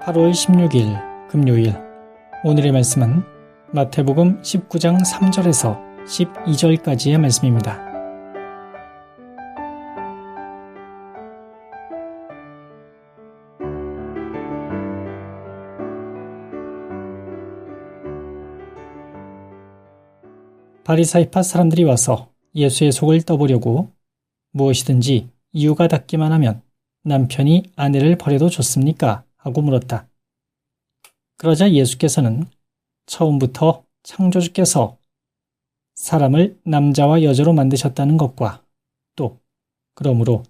8월 16일 금요일. 오늘의 말씀은 마태복음 19장 3절에서 12절까지의 말씀입니다. 바리사이파 사람들이 와서 예수의 속을 떠보려고 무엇이든지 이유가 닿기만 하면 남편이 아내를 버려도 좋습니까? 하고 물었다. 그러자 예수께서는 처음부터 창조주께서 사람을 남자와 여자로 만드셨다는 것과 또 그러므로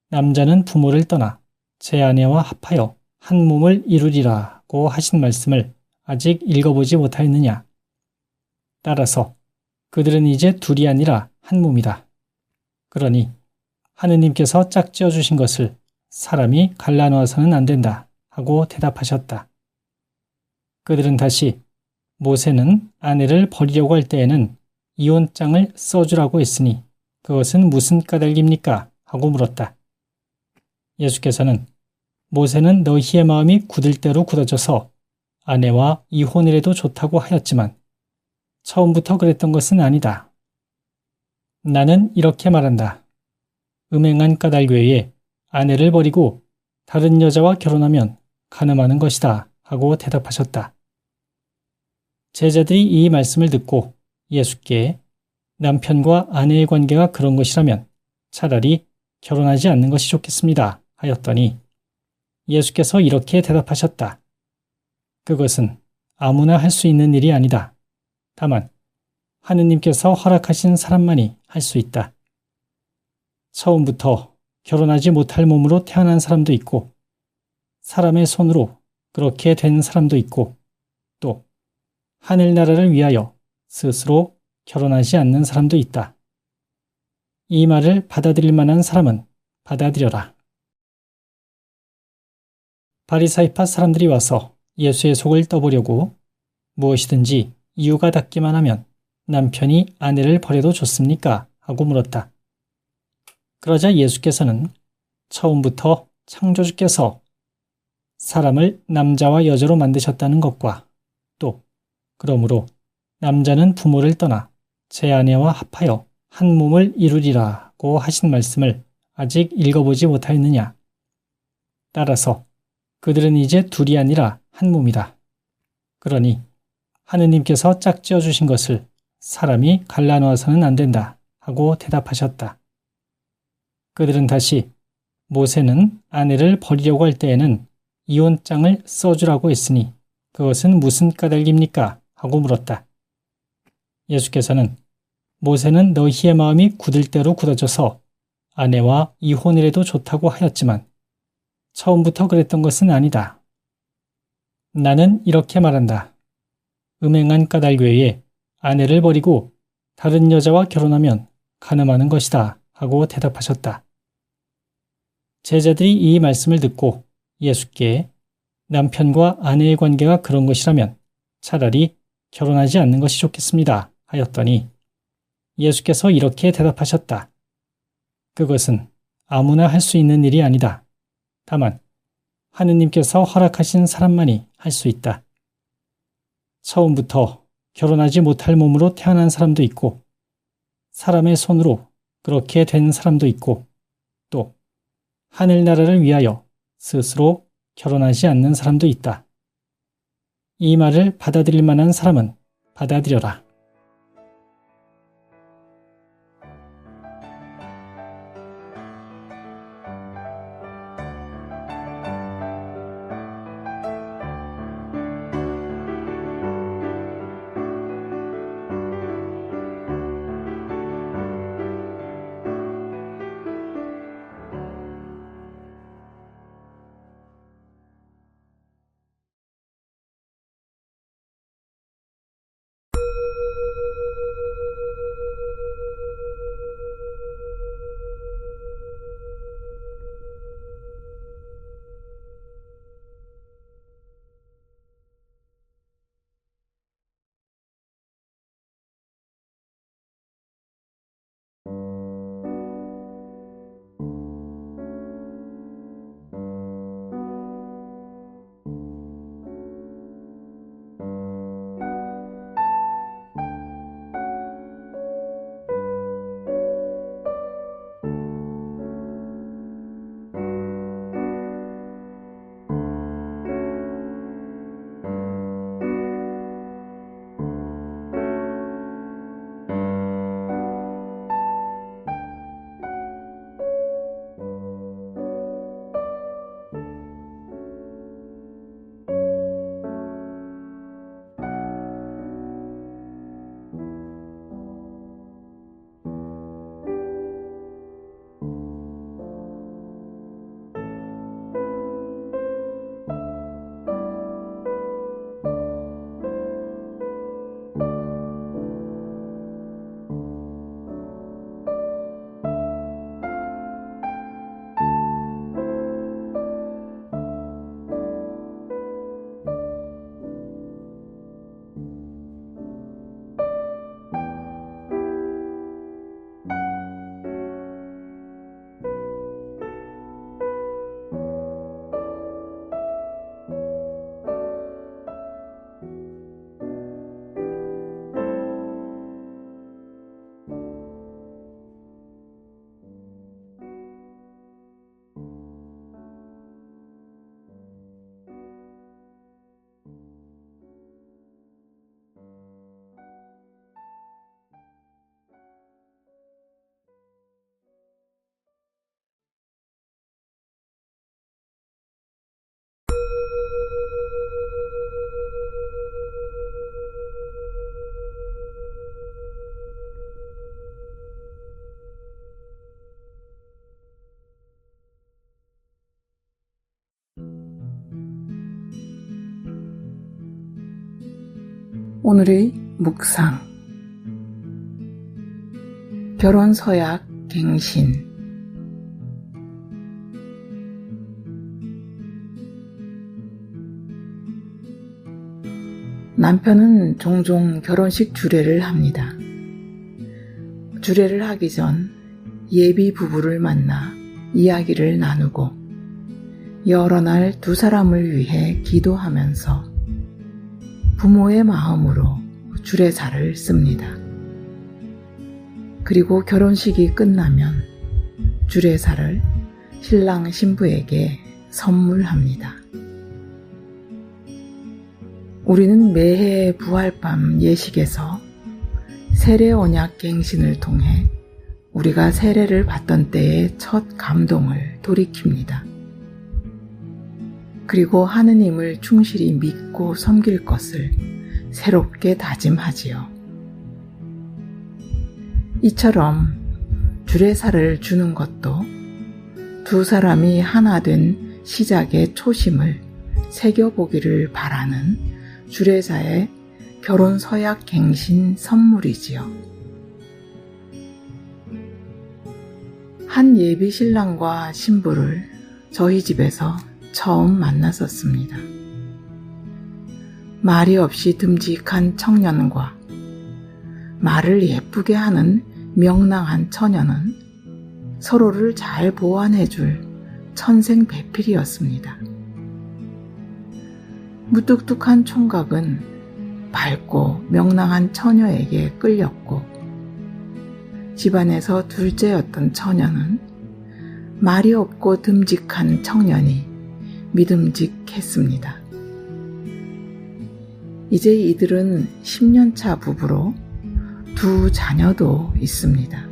남자는 부모를 떠나 제 아내와 합하여 한 몸을 이루리라고 하신 말씀을 아직 읽어보지 못하였느냐? 따라서 그들은 이제 둘이 아니라 한 몸이다. 그러니 하느님께서 짝지어 주신 것을 사람이 갈라놓아서는 안 된다 하고 대답하셨다. 그들은 다시 모세는 아내를 버리려고 할 때에는 이혼장을 써주라고 했으니 그것은 무슨 까닭입니까? 하고 물었다. 예수께서는 모세는 너희의 마음이 굳을 대로 굳어져서 아내와 이혼을 해도 좋다고 하였지만 처음부터 그랬던 것은 아니다. 나는 이렇게 말한다. 음행한 까닭 외에 아내를 버리고 다른 여자와 결혼하면 간음하는 것이다 하고 대답하셨다. 제자들이 이 말씀을 듣고 예수께 남편과 아내의 관계가 그런 것이라면 차라리 결혼하지 않는 것이 좋겠습니다 하였더니 예수께서 이렇게 대답하셨다. 그것은 아무나 할 수 있는 일이 아니다. 다만 하느님께서 허락하신 사람만이 할 수 있다. 처음부터 결혼하지 못할 몸으로 태어난 사람도 있고 사람의 손으로 그렇게 된 사람도 있고 또 하늘나라를 위하여 스스로 결혼하지 않는 사람도 있다. 이 말을 받아들일 만한 사람은 받아들여라. 바리사이파 사람들이 와서 예수의 속을 떠보려고 무엇이든지 이유가 닿기만 하면 남편이 아내를 버려도 좋습니까? 하고 물었다. 그러자 예수께서는 처음부터 창조주께서 사람을 남자와 여자로 만드셨다는 것과 또 그러므로 남자는 부모를 떠나 제 아내와 합하여 한 몸을 이루리라고 하신 말씀을 아직 읽어보지 못하였느냐? 따라서 그들은 이제 둘이 아니라 한 몸이다. 그러니 하느님께서 짝지어 주신 것을 사람이 갈라놓아서는 안 된다 하고 대답하셨다. 그들은 다시 모세는 아내를 버리려고 할 때에는 이혼장을 써주라고 했으니 그것은 무슨 까닭입니까? 하고 물었다. 예수께서는 모세는 너희의 마음이 굳을 대로 굳어져서 아내와 이혼을 해도 좋다고 하였지만 처음부터 그랬던 것은 아니다. 나는 이렇게 말한다. 음행한 까닭 외에 아내를 버리고 다른 여자와 결혼하면 간음하는 것이다 하고 대답하셨다. 제자들이 이 말씀을 듣고 예수께 남편과 아내의 관계가 그런 것이라면 차라리 결혼하지 않는 것이 좋겠습니다 하였더니 예수께서 이렇게 대답하셨다. 그것은 아무나 할 수 있는 일이 아니다. 다만 하느님께서 허락하신 사람만이 할 수 있다. 처음부터 결혼하지 못할 몸으로 태어난 사람도 있고 사람의 손으로 그렇게 된 사람도 있고 또 하늘나라를 위하여 스스로 결혼하지 않는 사람도 있다. 이 말을 받아들일 만한 사람은 받아들여라. 오늘의 묵상. 결혼 서약 갱신. 남편은 종종 결혼식 주례를 합니다. 주례를 하기 전 예비 부부를 만나 이야기를 나누고 여러 날 두 사람을 위해 기도하면서 부모의 마음으로 주례사를 씁니다. 그리고 결혼식이 끝나면 주례사를 신랑 신부에게 선물합니다. 우리는 매해 부활밤 예식에서 세례 언약 갱신을 통해 우리가 세례를 받던 때의 첫 감동을 돌이킵니다. 그리고 하느님을 충실히 믿고 섬길 것을 새롭게 다짐하지요. 이처럼 주례사를 주는 것도 두 사람이 하나 된 시작의 초심을 새겨보기를 바라는 주례자의 결혼 서약 갱신 선물이지요. 한 예비 신랑과 신부를 저희 집에서 처음 만났었습니다. 말이 없이 듬직한 청년과 말을 예쁘게 하는 명랑한 처녀는 서로를 잘 보완해줄 천생배필이었습니다. 무뚝뚝한 총각은 밝고 명랑한 처녀에게 끌렸고, 집안에서 둘째였던 처녀는 말이 없고 듬직한 청년이 믿음직했습니다. 이제 이들은 10년차 부부로 두 자녀도 있습니다.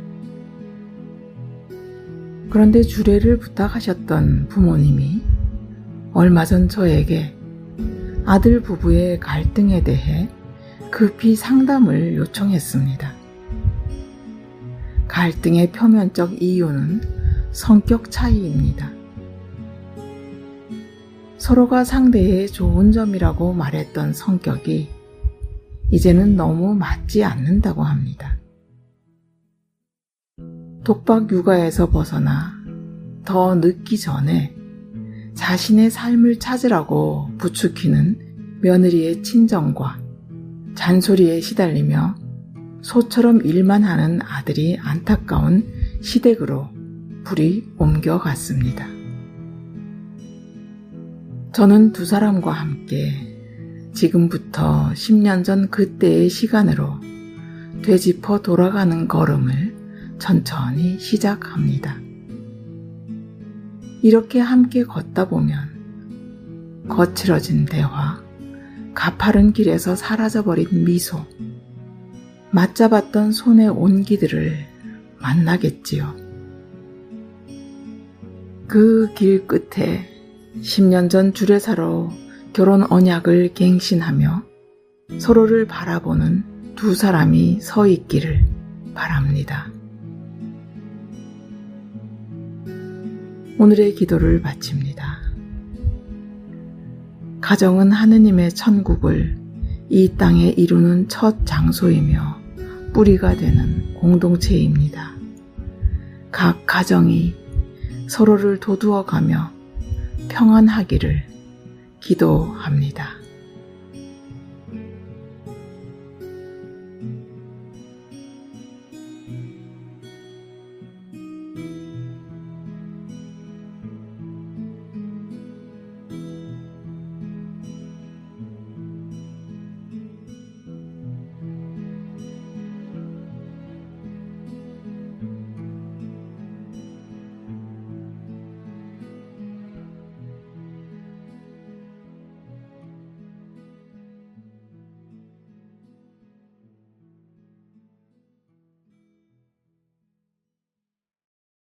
그런데 주례를 부탁하셨던 부모님이 얼마 전 저에게 아들 부부의 갈등에 대해 급히 상담을 요청했습니다. 갈등의 표면적 이유는 성격 차이입니다. 서로가 상대의 좋은 점이라고 말했던 성격이 이제는 너무 맞지 않는다고 합니다. 독박 육아에서 벗어나 더 늦기 전에 자신의 삶을 찾으라고 부추기는 며느리의 친정과 잔소리에 시달리며 소처럼 일만 하는 아들이 안타까운 시댁으로 불이 옮겨갔습니다. 저는 두 사람과 함께 지금부터 10년 전 그때의 시간으로 되짚어 돌아가는 걸음을 천천히 시작합니다. 이렇게 함께 걷다 보면 거칠어진 대화, 가파른 길에서 사라져버린 미소, 맞잡았던 손의 온기들을 만나겠지요. 그 길 끝에 10년 전 주례사로 결혼 언약을 갱신하며 서로를 바라보는 두 사람이 서 있기를 바랍니다. 오늘의 기도를 바칩니다. 가정은 하느님의 천국을 이 땅에 이루는 첫 장소이며 뿌리가 되는 공동체입니다. 각 가정이 서로를 도두어가며 평안하기를 기도합니다.